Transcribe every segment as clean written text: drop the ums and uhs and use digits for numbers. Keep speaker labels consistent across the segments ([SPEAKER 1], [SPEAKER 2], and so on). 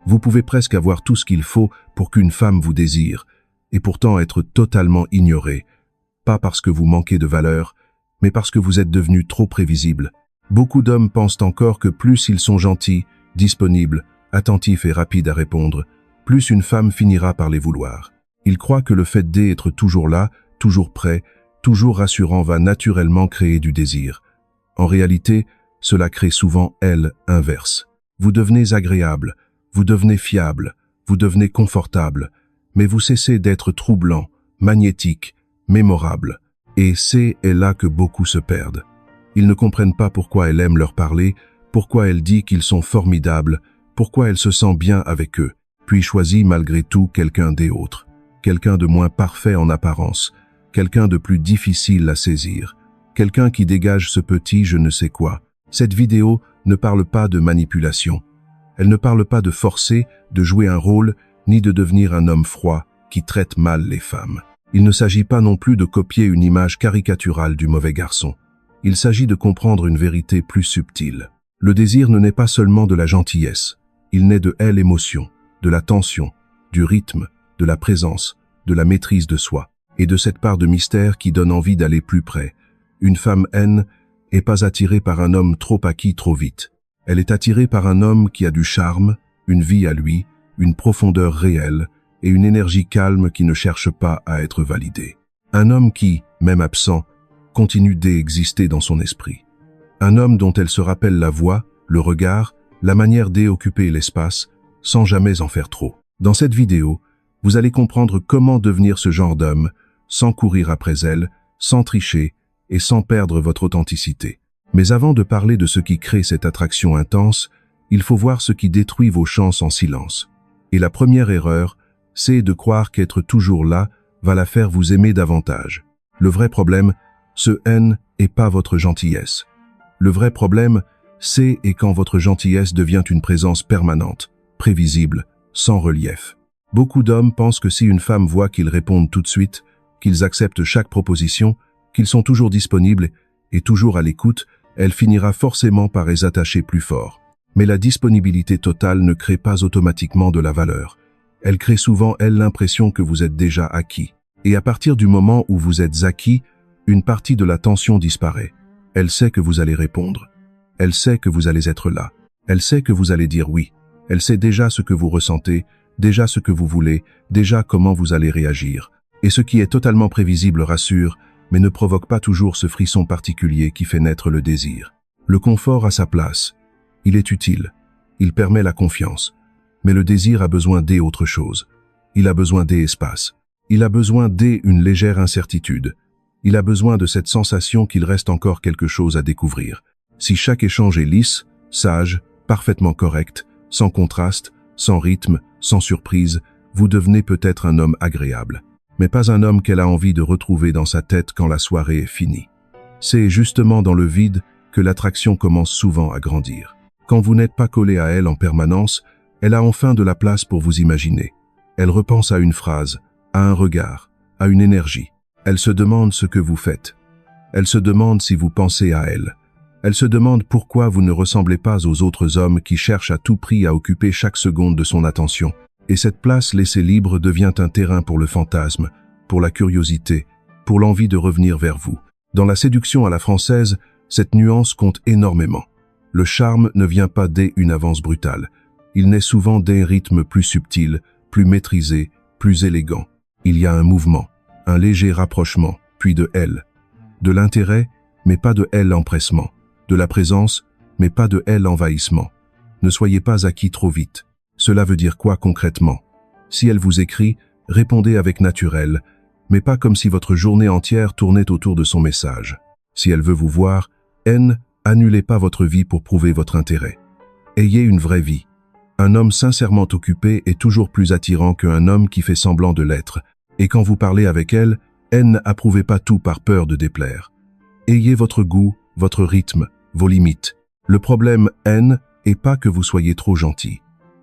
[SPEAKER 1] Vous pouvez presque avoir tout ce qu'il faut pour qu'une femme vous désire, et pourtant être totalement ignoré, pas parce que vous manquez de valeur, mais parce que vous êtes devenu trop prévisible. Beaucoup d'hommes pensent encore que plus ils sont gentils, disponibles, attentifs et rapides à répondre, plus une femme finira par les vouloir. Ils croient que le fait d'être toujours là, toujours prêt, toujours rassurant va naturellement créer du désir. En réalité, cela crée souvent l'inverse. Vous devenez agréable, vous devenez fiable, vous devenez confortable, mais vous cessez d'être troublant, magnétique, mémorable. Et c'est là que beaucoup se perdent. Ils ne comprennent pas pourquoi elle aime leur parler, pourquoi elle dit qu'ils sont formidables, pourquoi elle se sent bien avec eux, puis choisit malgré tout quelqu'un d'autre, quelqu'un de moins parfait en apparence, quelqu'un de plus difficile à saisir, quelqu'un qui dégage ce petit je ne sais quoi. Cette vidéo ne parle pas de manipulation. Elle ne parle pas de forcer, de jouer un rôle, ni de devenir un homme froid qui traite mal les femmes. Il ne s'agit pas non plus de copier une image caricaturale du mauvais garçon. Il s'agit de comprendre une vérité plus subtile. Le désir ne naît pas seulement de la gentillesse. Il naît de l'émotion, de la tension, du rythme, de la présence, de la maîtrise de soi, et de cette part de mystère qui donne envie d'aller plus près. Une femme n'est pas attirée par un homme trop acquis trop vite. Elle est attirée par un homme qui a du charme, une vie à lui, une profondeur réelle et une énergie calme qui ne cherche pas à être validée. Un homme qui, même absent, continue d'exister dans son esprit. Un homme dont elle se rappelle la voix, le regard, la manière d'occuper l'espace, sans jamais en faire trop. Dans cette vidéo, vous allez comprendre comment devenir ce genre d'homme, sans courir après elle, sans tricher et sans perdre votre authenticité. Mais avant de parler de ce qui crée cette attraction intense, il faut voir ce qui détruit vos chances en silence. Et la première erreur, c'est de croire qu'être toujours là va la faire vous aimer davantage. Le vrai problème, ce n'est pas votre gentillesse. Le vrai problème, c'est quand votre gentillesse devient une présence permanente, prévisible, sans relief. Beaucoup d'hommes pensent que si une femme voit qu'ils répondent tout de suite, qu'ils acceptent chaque proposition, qu'ils sont toujours disponibles et toujours à l'écoute, elle finira forcément par les attacher plus fort. Mais la disponibilité totale ne crée pas automatiquement de la valeur. Elle crée souvent, l'impression que vous êtes déjà acquis. Et à partir du moment où vous êtes acquis, une partie de la tension disparaît. Elle sait que vous allez répondre. Elle sait que vous allez être là. Elle sait que vous allez dire oui. Elle sait déjà ce que vous ressentez, déjà ce que vous voulez, déjà comment vous allez réagir. Et ce qui est totalement prévisible rassure, mais ne provoque pas toujours ce frisson particulier qui fait naître le désir. Le confort a sa place. Il est utile. Il permet la confiance. Mais le désir a besoin d'autre chose. Il a besoin d'espace. Il a besoin d'une légère incertitude. Il a besoin de cette sensation qu'il reste encore quelque chose à découvrir. Si chaque échange est lisse, sage, parfaitement correct, sans contraste, sans rythme, sans surprise, vous devenez peut-être un homme agréable. Mais pas un homme qu'elle a envie de retrouver dans sa tête quand la soirée est finie. C'est justement dans le vide que l'attraction commence souvent à grandir. Quand vous n'êtes pas collé à elle en permanence, elle a enfin de la place pour vous imaginer. Elle repense à une phrase, à un regard, à une énergie. Elle se demande ce que vous faites. Elle se demande si vous pensez à elle. Elle se demande pourquoi vous ne ressemblez pas aux autres hommes qui cherchent à tout prix à occuper chaque seconde de son attention. Et cette place laissée libre devient un terrain pour le fantasme, pour la curiosité, pour l'envie de revenir vers vous. Dans la séduction à la française, cette nuance compte énormément. Le charme ne vient pas dès une avance brutale. Il naît souvent d'un rythme plus subtil, plus maîtrisé, plus élégant. Il y a un mouvement, un léger rapprochement, puis de de l'intérêt, mais pas de l'empressement, de la présence, mais pas de l'envahissement. Ne soyez pas acquis trop vite. Cela veut dire quoi concrètement? Si elle vous écrit, répondez avec naturel, mais pas comme si votre journée entière tournait autour de son message. Si elle veut vous voir, annulez pas votre vie pour prouver votre intérêt. Ayez une vraie vie. Un homme sincèrement occupé est toujours plus attirant qu'un homme qui fait semblant de l'être. Et quand vous parlez avec elle, n'approuvez pas tout par peur de déplaire. Ayez votre goût, votre rythme, vos limites. Le problème, est pas que vous soyez trop gentil.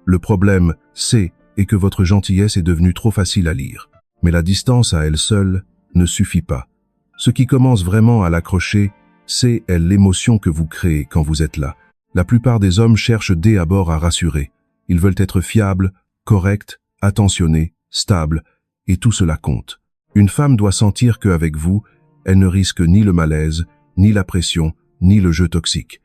[SPEAKER 1] Le problème, c'est que votre gentillesse est devenue trop facile à lire. Mais la distance à elle seule ne suffit pas. Ce qui commence vraiment à l'accrocher, c'est l'émotion que vous créez quand vous êtes là. La plupart des hommes cherchent d'abord à rassurer. Ils veulent être fiables, corrects, attentionnés, stables, et tout cela compte. Une femme doit sentir qu'avec vous, elle ne risque ni le malaise, ni la pression, ni le jeu toxique.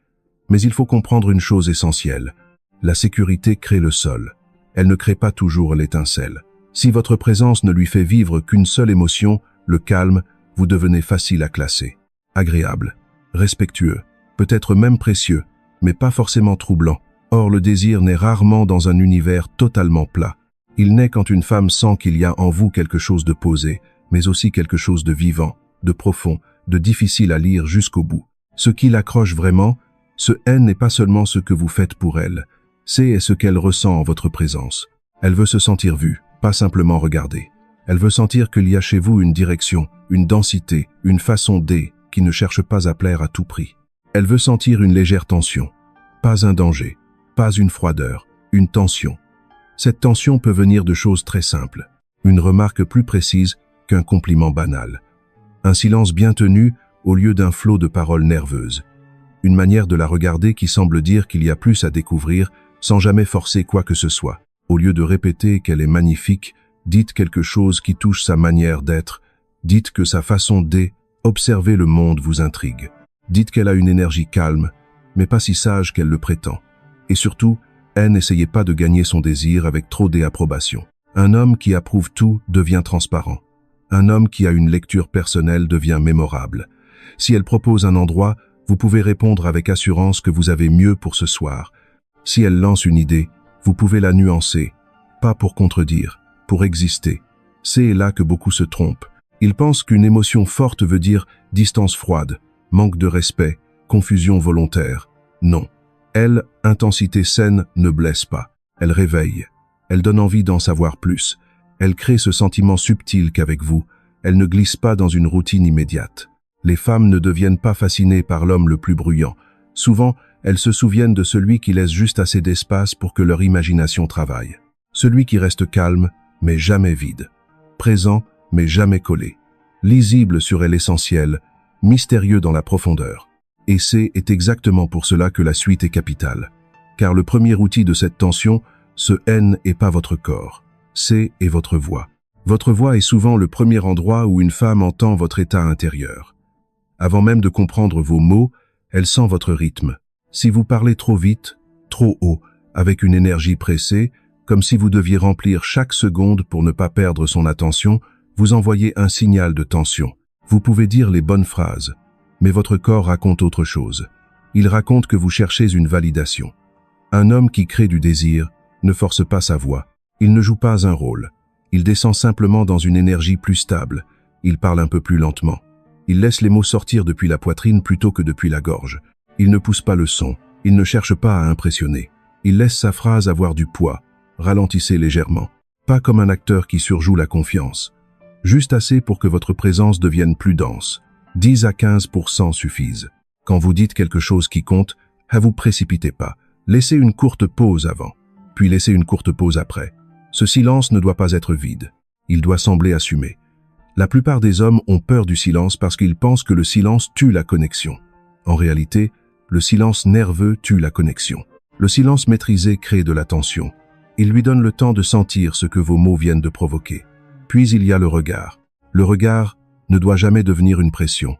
[SPEAKER 1] Mais il faut comprendre une chose essentielle. La sécurité crée le sol. Elle ne crée pas toujours l'étincelle. Si votre présence ne lui fait vivre qu'une seule émotion, le calme, vous devenez facile à classer. Agréable, respectueux, peut-être même précieux, mais pas forcément troublant. Or, le désir naît rarement dans un univers totalement plat. Il naît quand une femme sent qu'il y a en vous quelque chose de posé, mais aussi quelque chose de vivant, de profond, de difficile à lire jusqu'au bout. Ce qui l'accroche vraiment, ce haine n'est pas seulement ce que vous faites pour elle, c'est ce qu'elle ressent en votre présence. Elle veut se sentir vue, pas simplement regardée. Elle veut sentir qu'il y a chez vous une direction, une densité, une façon d'être qui ne cherche pas à plaire à tout prix. Elle veut sentir une légère tension, pas un danger, pas une froideur, une tension. Cette tension peut venir de choses très simples, une remarque plus précise qu'un compliment banal, un silence bien tenu au lieu d'un flot de paroles nerveuses, une manière de la regarder qui semble dire qu'il y a plus à découvrir sans jamais forcer quoi que ce soit. Au lieu de répéter qu'elle est magnifique, dites quelque chose qui touche sa manière d'être, dites que sa façon d'observer le monde vous intrigue. Dites qu'elle a une énergie calme, mais pas si sage qu'elle le prétend. Et surtout, n'essayez pas de gagner son désir avec trop d'approbation. Un homme qui approuve tout devient transparent. Un homme qui a une lecture personnelle devient mémorable. Si elle propose un endroit, vous pouvez répondre avec assurance que vous avez mieux pour ce soir. Si elle lance une idée, vous pouvez la nuancer, pas pour contredire, pour exister. C'est là que beaucoup se trompent. Ils pensent qu'une émotion forte veut dire distance froide, manque de respect, confusion volontaire. Non. Elle, intensité saine, ne blesse pas. Elle réveille. Elle donne envie d'en savoir plus. Elle crée ce sentiment subtil qu'avec vous, elle ne glisse pas dans une routine immédiate. Les femmes ne deviennent pas fascinées par l'homme le plus bruyant. Souvent, elles se souviennent de celui qui laisse juste assez d'espace pour que leur imagination travaille. Celui qui reste calme, mais jamais vide. Présent, mais jamais collé. Lisible sur l'essentiel, mystérieux dans la profondeur. Et c'est exactement pour cela que la suite est capitale. Car le premier outil de cette tension, ce haine n'est pas votre corps. C'est votre voix. Votre voix est souvent le premier endroit où une femme entend votre état intérieur. Avant même de comprendre vos mots, elle sent votre rythme. Si vous parlez trop vite, trop haut, avec une énergie pressée, comme si vous deviez remplir chaque seconde pour ne pas perdre son attention, vous envoyez un signal de tension. Vous pouvez dire les bonnes phrases, mais votre corps raconte autre chose. Il raconte que vous cherchez une validation. Un homme qui crée du désir ne force pas sa voix. Il ne joue pas un rôle. Il descend simplement dans une énergie plus stable. Il parle un peu plus lentement. Il laisse les mots sortir depuis la poitrine plutôt que depuis la gorge. Il ne pousse pas le son. Il ne cherche pas à impressionner. Il laisse sa phrase avoir du poids. Ralentissez légèrement. Pas comme un acteur qui surjoue la confiance. Juste assez pour que votre présence devienne plus dense. 10 à 15% suffisent. Quand vous dites quelque chose qui compte, ne vous précipitez pas. Laissez une courte pause avant, puis laissez une courte pause après. Ce silence ne doit pas être vide. Il doit sembler assumé. La plupart des hommes ont peur du silence parce qu'ils pensent que le silence tue la connexion. En réalité, le silence nerveux tue la connexion. Le silence maîtrisé crée de la tension. Il lui donne le temps de sentir ce que vos mots viennent de provoquer. Puis il y a le regard. Le regard ne doit jamais devenir une pression.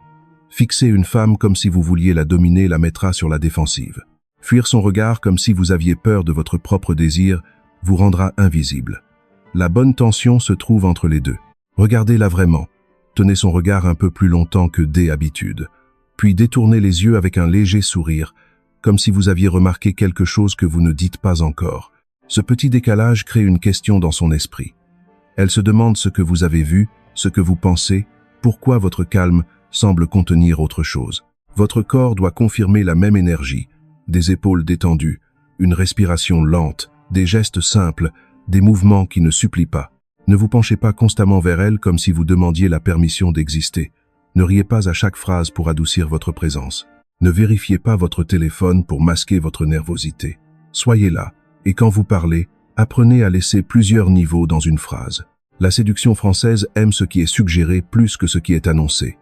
[SPEAKER 1] Fixer une femme comme si vous vouliez la dominer la mettra sur la défensive. Fuir son regard comme si vous aviez peur de votre propre désir vous rendra invisible. La bonne tension se trouve entre les deux. Regardez-la vraiment. Tenez son regard un peu plus longtemps que d'habitude. Puis détournez les yeux avec un léger sourire, comme si vous aviez remarqué quelque chose que vous ne dites pas encore. Ce petit décalage crée une question dans son esprit. Elle se demande ce que vous avez vu, ce que vous pensez, pourquoi votre calme semble contenir autre chose. Votre corps doit confirmer la même énergie, des épaules détendues, une respiration lente, des gestes simples, des mouvements qui ne supplient pas. Ne vous penchez pas constamment vers elle comme si vous demandiez la permission d'exister. Ne riez pas à chaque phrase pour adoucir votre présence. Ne vérifiez pas votre téléphone pour masquer votre nervosité. Soyez là, et quand vous parlez, apprenez à laisser plusieurs niveaux dans une phrase. La séduction française aime ce qui est suggéré plus que ce qui est annoncé.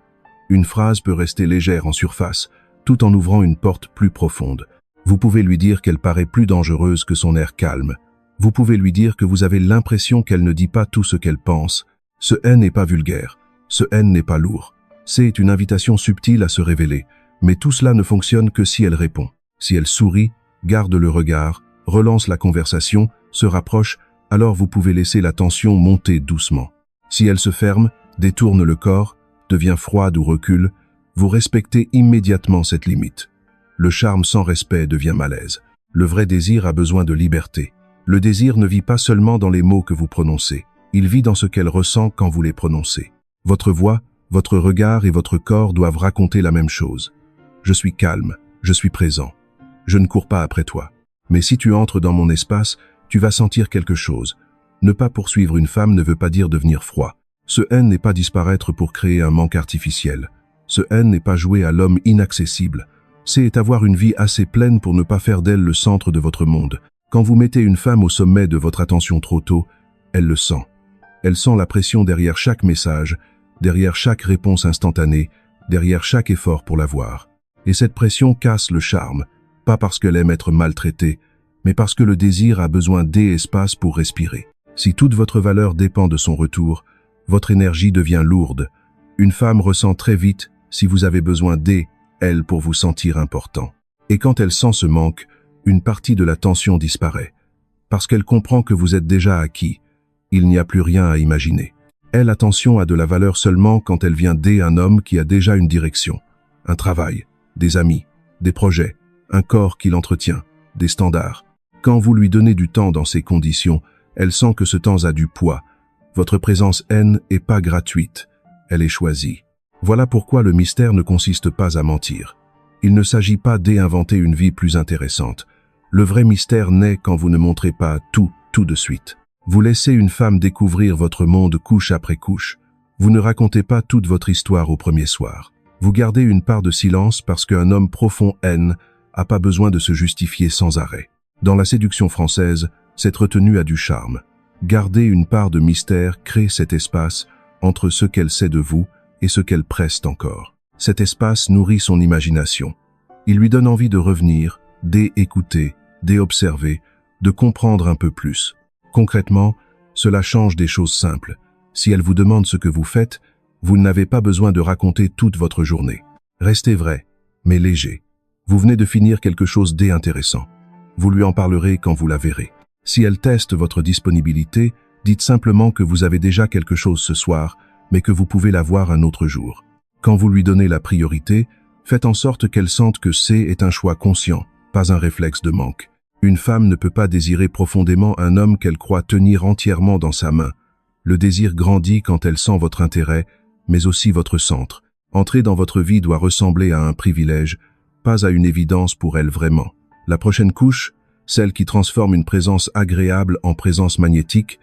[SPEAKER 1] Une phrase peut rester légère en surface, tout en ouvrant une porte plus profonde. Vous pouvez lui dire qu'elle paraît plus dangereuse que son air calme, Vous pouvez lui dire que vous avez l'impression qu'elle ne dit pas tout ce qu'elle pense. Ce « n'est pas vulgaire, ce « n'est pas lourd. C'est une invitation subtile à se révéler, mais tout cela ne fonctionne que si elle répond. Si elle sourit, garde le regard, relance la conversation, se rapproche, alors vous pouvez laisser la tension monter doucement. Si elle se ferme, détourne le corps, devient froide ou recule, vous respectez immédiatement cette limite. Le charme sans respect devient malaise. Le vrai désir a besoin de liberté. Le désir ne vit pas seulement dans les mots que vous prononcez, il vit dans ce qu'elle ressent quand vous les prononcez. Votre voix, votre regard et votre corps doivent raconter la même chose. Je suis calme, je suis présent. Je ne cours pas après toi. Mais si tu entres dans mon espace, tu vas sentir quelque chose. Ne pas poursuivre une femme ne veut pas dire devenir froid. Ce « n'est pas disparaître pour créer un manque artificiel. Ce « n'est pas jouer à l'homme inaccessible. C'est avoir une vie assez pleine pour ne pas faire d'elle le centre de votre monde. Quand vous mettez une femme au sommet de votre attention trop tôt, elle le sent. Elle sent la pression derrière chaque message, derrière chaque réponse instantanée, derrière chaque effort pour la voir. Et cette pression casse le charme, pas parce qu'elle aime être maltraitée, mais parce que le désir a besoin d'espace pour respirer. Si toute votre valeur dépend de son retour, votre énergie devient lourde. Une femme ressent très vite si vous avez besoin elle pour vous sentir important. Et quand elle sent ce manque, une partie de la tension disparaît. Parce qu'elle comprend que vous êtes déjà acquis, il n'y a plus rien à imaginer. L'attention a de la valeur seulement quand elle vient un homme qui a déjà une direction, un travail, des amis, des projets, un corps qu'il entretient, des standards. Quand vous lui donnez du temps dans ces conditions, elle sent que ce temps a du poids. Votre présence n'est pas gratuite, elle est choisie. Voilà pourquoi le mystère ne consiste pas à mentir. Il ne s'agit pas d'inventer une vie plus intéressante. Le vrai mystère naît quand vous ne montrez pas tout de suite. Vous laissez une femme découvrir votre monde couche après couche. Vous ne racontez pas toute votre histoire au premier soir. Vous gardez une part de silence parce qu'un homme profond n'a pas besoin de se justifier sans arrêt. Dans la séduction française, cette retenue a du charme. Garder une part de mystère crée cet espace entre ce qu'elle sait de vous et ce qu'elle presse encore. Cet espace nourrit son imagination. Il lui donne envie de revenir, d'écouter, d'observer, de comprendre un peu plus. Concrètement, cela change des choses simples. Si elle vous demande ce que vous faites, vous n'avez pas besoin de raconter toute votre journée. Restez vrai, mais léger. Vous venez de finir quelque chose d'intéressant. Vous lui en parlerez quand vous la verrez. Si elle teste votre disponibilité, dites simplement que vous avez déjà quelque chose ce soir, mais que vous pouvez la voir un autre jour. Quand vous lui donnez la priorité, faites en sorte qu'elle sente que c'est un choix conscient, pas un réflexe de manque. Une femme ne peut pas désirer profondément un homme qu'elle croit tenir entièrement dans sa main. Le désir grandit quand elle sent votre intérêt, mais aussi votre centre. Entrer dans votre vie doit ressembler à un privilège, pas à une évidence pour elle vraiment. La prochaine couche, celle qui transforme une présence agréable en présence magnétique,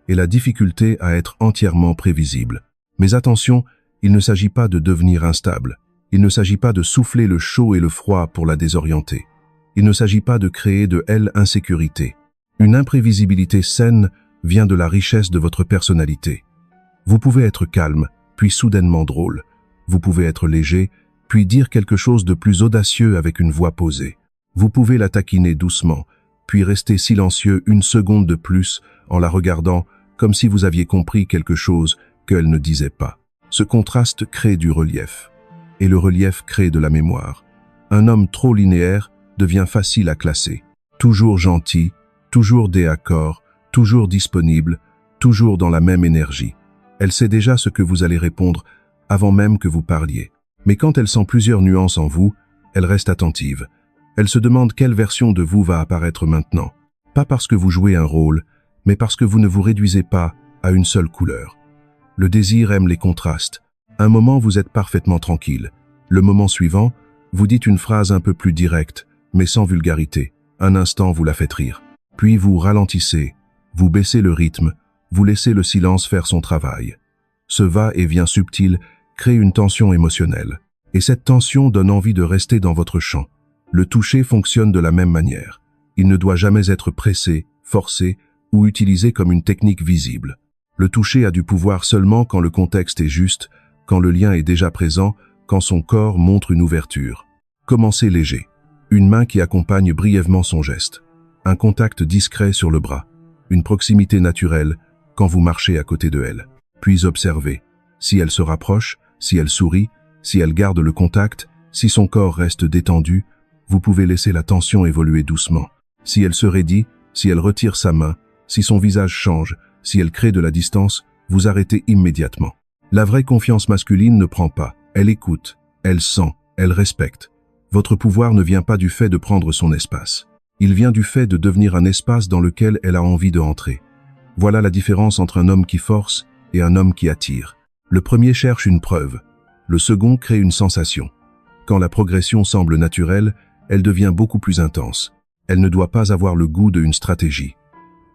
[SPEAKER 1] est la difficulté à être entièrement prévisible. Mais attention, il ne s'agit pas de devenir instable. Il ne s'agit pas de souffler le chaud et le froid pour la désorienter. Il ne s'agit pas de créer de insécurité. Une imprévisibilité saine vient de la richesse de votre personnalité. Vous pouvez être calme, puis soudainement drôle. Vous pouvez être léger, puis dire quelque chose de plus audacieux avec une voix posée. Vous pouvez la taquiner doucement, puis rester silencieux une seconde de plus en la regardant comme si vous aviez compris quelque chose qu'elle ne disait pas. Ce contraste crée du relief. Et le relief crée de la mémoire. Un homme trop linéaire devient facile à classer. Toujours gentil, toujours d'accord, toujours disponible, toujours dans la même énergie. Elle sait déjà ce que vous allez répondre avant même que vous parliez. Mais quand elle sent plusieurs nuances en vous, elle reste attentive. Elle se demande quelle version de vous va apparaître maintenant. Pas parce que vous jouez un rôle, mais parce que vous ne vous réduisez pas à une seule couleur. Le désir aime les contrastes. Un moment, vous êtes parfaitement tranquille. Le moment suivant, vous dites une phrase un peu plus directe, mais sans vulgarité. Un instant, vous la faites rire. Puis vous ralentissez, vous baissez le rythme, vous laissez le silence faire son travail. Ce va-et-vient subtil crée une tension émotionnelle. Et cette tension donne envie de rester dans votre champ. Le toucher fonctionne de la même manière. Il ne doit jamais être pressé, forcé ou utilisé comme une technique visible. Le toucher a du pouvoir seulement quand le contexte est juste, quand le lien est déjà présent, quand son corps montre une ouverture. Commencez léger. Une main qui accompagne brièvement son geste. Un contact discret sur le bras. une proximité naturelle quand vous marchez à côté de elle. Puis observez. Si elle se rapproche, si elle sourit, si elle garde le contact, si son corps reste détendu, vous pouvez laisser la tension évoluer doucement. Si elle se raidit, si elle retire sa main, si son visage change, si elle crée de la distance, vous arrêtez immédiatement. La vraie confiance masculine ne prend pas. Elle écoute, elle sent, elle respecte. Votre pouvoir ne vient pas du fait de prendre son espace. Il vient du fait de devenir un espace dans lequel elle a envie de entrer. Voilà la différence entre un homme qui force et un homme qui attire. Le premier cherche une preuve. Le second crée une sensation. Quand la progression semble naturelle, elle devient beaucoup plus intense. Elle ne doit pas avoir le goût d'une stratégie.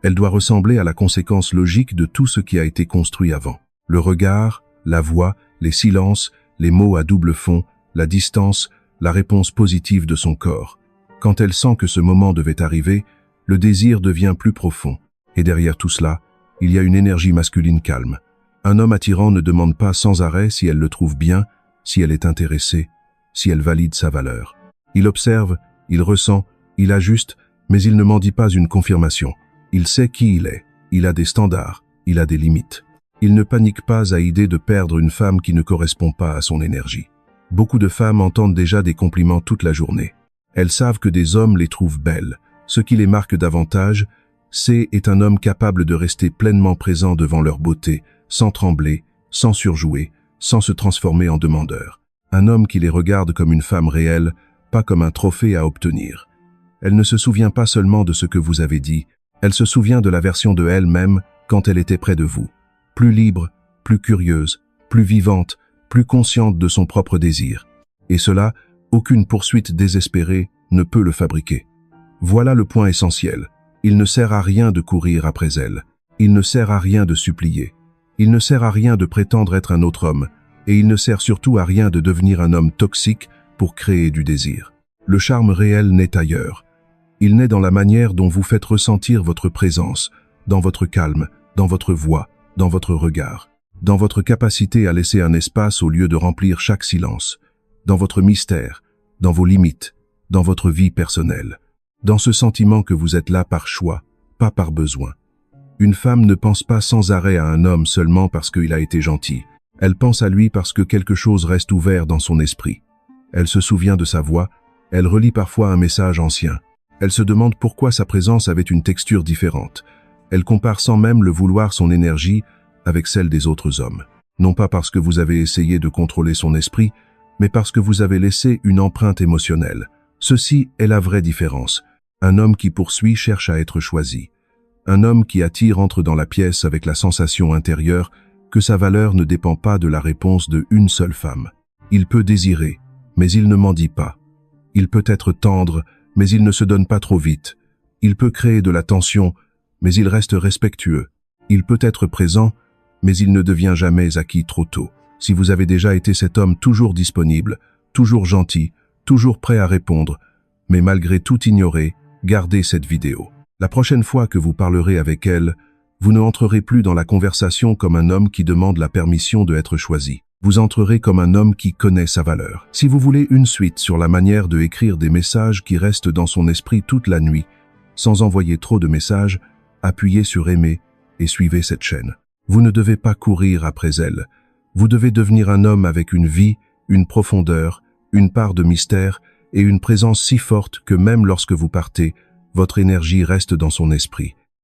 [SPEAKER 1] Elle doit ressembler à la conséquence logique de tout ce qui a été construit avant. Le regard, la voix, les silences, les mots à double fond, la distance, la réponse positive de son corps. Quand elle sent que ce moment devait arriver, le désir devient plus profond. Et derrière tout cela, il y a une énergie masculine calme. Un homme attirant ne demande pas sans arrêt si elle le trouve bien, si elle est intéressée, si elle valide sa valeur. Il observe, il ressent, il ajuste, mais il ne mendie pas une confirmation. Il sait qui il est, il a des standards, il a des limites. Il ne panique pas à l'idée de perdre une femme qui ne correspond pas à son énergie. Beaucoup de femmes entendent déjà des compliments toute la journée. Elles savent que des hommes les trouvent belles. Ce qui les marque davantage, c'est un homme capable de rester pleinement présent devant leur beauté, sans trembler, sans surjouer, sans se transformer en demandeur. Un homme qui les regarde comme une femme réelle, pas comme un trophée à obtenir. Elle ne se souvient pas seulement de ce que vous avez dit, elle se souvient de la version de elle-même quand elle était près de vous. Plus libre, plus curieuse, plus vivante, plus consciente de son propre désir. Et cela, aucune poursuite désespérée ne peut le fabriquer. Voilà le point essentiel. Il ne sert à rien de courir après elle. Il ne sert à rien de supplier. Il ne sert à rien de prétendre être un autre homme. Et il ne sert surtout à rien de devenir un homme toxique pour créer du désir. Le charme réel naît ailleurs. Il naît dans la manière dont vous faites ressentir votre présence, dans votre calme, dans votre voix, dans votre regard, dans votre capacité à laisser un espace au lieu de remplir chaque silence, dans votre mystère, dans vos limites, dans votre vie personnelle, dans ce sentiment que vous êtes là par choix, pas par besoin. Une femme ne pense pas sans arrêt à un homme seulement parce qu'il a été gentil. Elle pense à lui parce que quelque chose reste ouvert dans son esprit. Elle se souvient de sa voix, elle relit parfois un message ancien. Elle se demande pourquoi sa présence avait une texture différente. Elle compare sans même le vouloir son énergie avec celle des autres hommes. Non pas parce que vous avez essayé de contrôler son esprit, mais parce que vous avez laissé une empreinte émotionnelle. Ceci est la vraie différence. Un homme qui poursuit cherche à être choisi. Un homme qui attire entre dans la pièce avec la sensation intérieure que sa valeur ne dépend pas de la réponse de une seule femme. Il peut désirer, mais il ne mendie pas. Il peut être tendre, mais il ne se donne pas trop vite. Il peut créer de la tension, mais il reste respectueux. Il peut être présent, mais il ne devient jamais acquis trop tôt. Si vous avez déjà été cet homme toujours disponible, toujours gentil, toujours prêt à répondre, mais malgré tout ignoré, gardez cette vidéo. La prochaine fois que vous parlerez avec elle, vous ne entrerez plus dans la conversation comme un homme qui demande la permission de être choisi. Vous entrerez comme un homme qui connaît sa valeur. Si vous voulez une suite sur la manière de écrire des messages qui restent dans son esprit toute la nuit, sans envoyer trop de messages, appuyez sur aimer et suivez cette chaîne. Vous ne devez pas courir après elle. Vous devez devenir un homme avec une vie, une profondeur, une part de mystère et une présence si forte que même lorsque vous partez, votre énergie reste dans son esprit.